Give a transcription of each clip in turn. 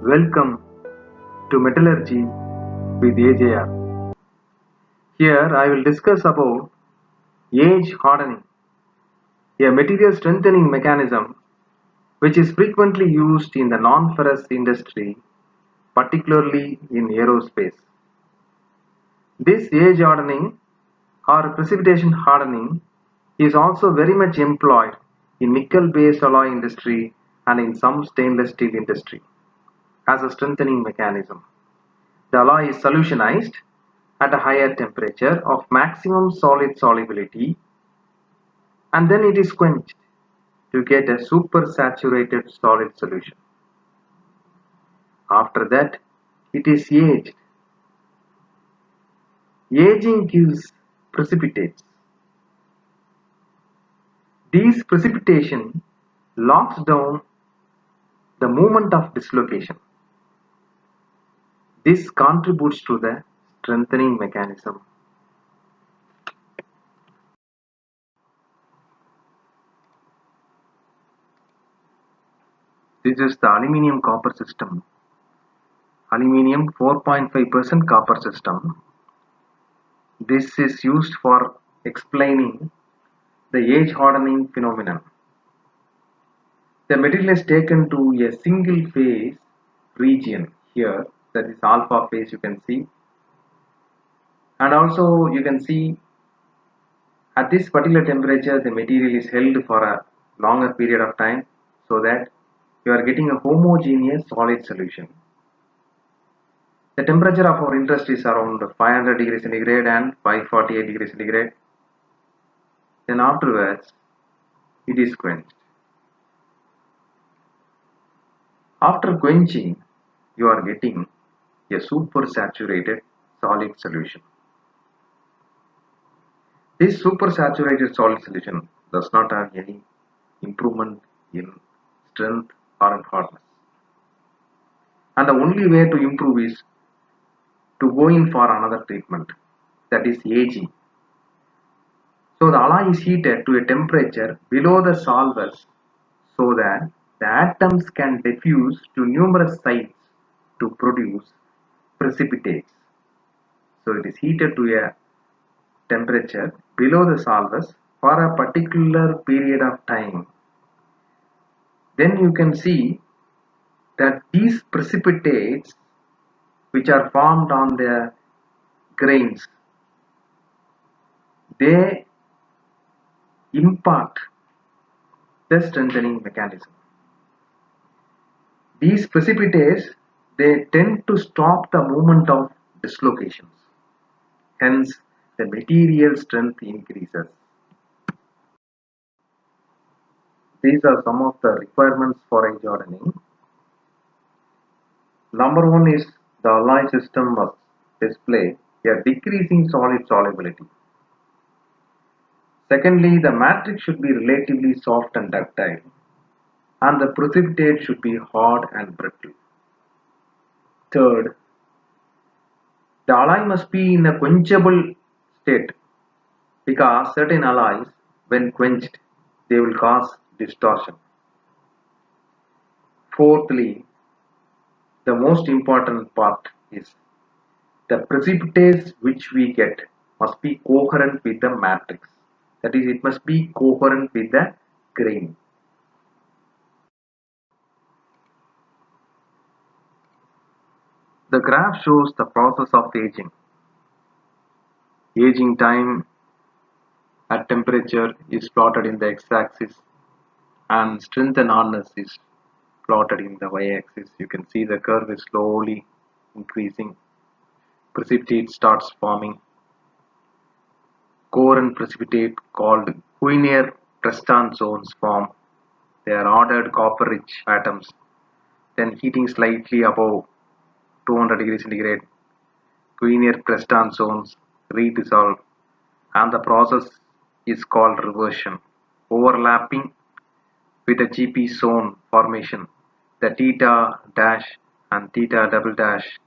Welcome to Metallurgy with AJR. Here I will discuss about age hardening, a material strengthening mechanism which is frequently used in the non-ferrous industry, particularly in aerospace. This age hardening or precipitation hardening is also very much employed in nickel-based alloy industry and in some stainless steel industry as a strengthening mechanism. The alloy is solutionized at a higher temperature of maximum solid solubility and then it is quenched to get a supersaturated solid solution. After that, it is aged. Aging gives precipitates. These precipitation locks down the moment of dislocation. This contributes to the strengthening mechanism. This is the aluminium copper system. Aluminium 4.5% copper system. This is used for explaining the age hardening phenomenon. The material is taken to a single phase region here, that is alpha phase you can see, and also you can see at this particular temperature the material is held for a longer period of time so that you are getting a homogeneous solid solution. The temperature of our interest is around 500 degrees centigrade and 548 degrees centigrade. Then afterwards it is quenched. After quenching, you are getting a supersaturated solid solution. This supersaturated solid solution does not have any improvement in strength or in hardness. And the only way to improve is to go in for another treatment, that is aging. So the alloy is heated to a temperature below the solvers so that the atoms can diffuse to numerous sites to produce precipitates. So it is heated to a temperature below the solvers for a particular period of time. Then you can see that these precipitates which are formed on the grains, they impart the strengthening mechanism. These precipitates, they tend to stop the movement of dislocations. Hence, the material strength increases. These are some of the requirements for age hardening. Number one is the alloy system must display a decreasing solid solubility. Secondly, the matrix should be relatively soft and ductile, and the precipitate should be hard and brittle. Third, the alloy must be in a quenchable state because certain alloys, when quenched, they will cause distortion. Fourthly, the most important part is the precipitates which we get must be coherent with the matrix. That is, it must be coherent with the grain. The graph shows the process of aging. Aging time at temperature is plotted in the x-axis and strength and hardness is plotted in the y-axis. You can see the curve is slowly increasing. Precipitate starts forming. Coherent precipitate called Guinier-Preston zones form. They are ordered copper-rich atoms. Then heating slightly above 200 degrees centigrade, Guinier-Preston zones redissolve, and the process is called reversion. Overlapping with the GP zone formation, the theta dash and theta double dash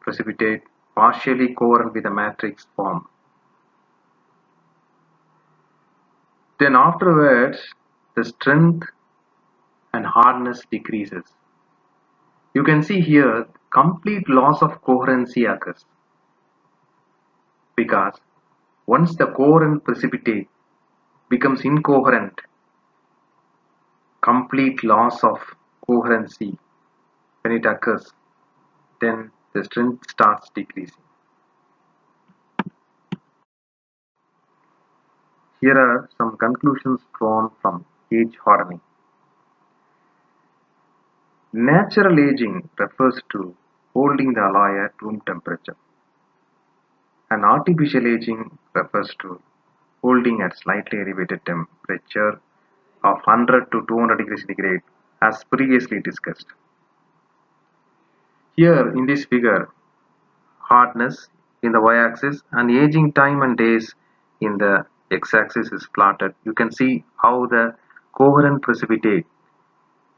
precipitate partially coherent with the matrix form. Then afterwards, the strength and hardness decreases. you can see here complete loss of coherency occurs, because once the coherent precipitate becomes incoherent, complete loss of coherency, when it occurs, then the strength starts decreasing. Here are some conclusions drawn from age hardening. Natural aging refers to holding the alloy at room temperature, and artificial aging refers to holding at slightly elevated temperature of 100 to 200 degrees centigrade, as previously discussed. Here in this figure, hardness in the y-axis and aging time and days in the x-axis is plotted. You can see how the coherent precipitate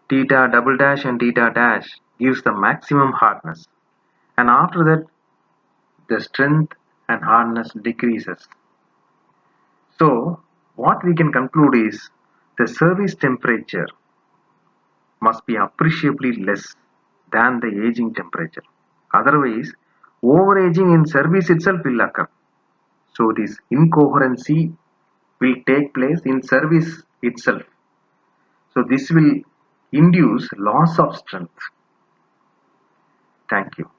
theta double dash and theta dash gives the maximum hardness, and after that the strength and hardness decreases. So what we can conclude is the service temperature must be appreciably less than the aging temperature. Otherwise, overaging in service itself will occur. So this incoherency will take place in service itself. So this will induce loss of strength. Thank you.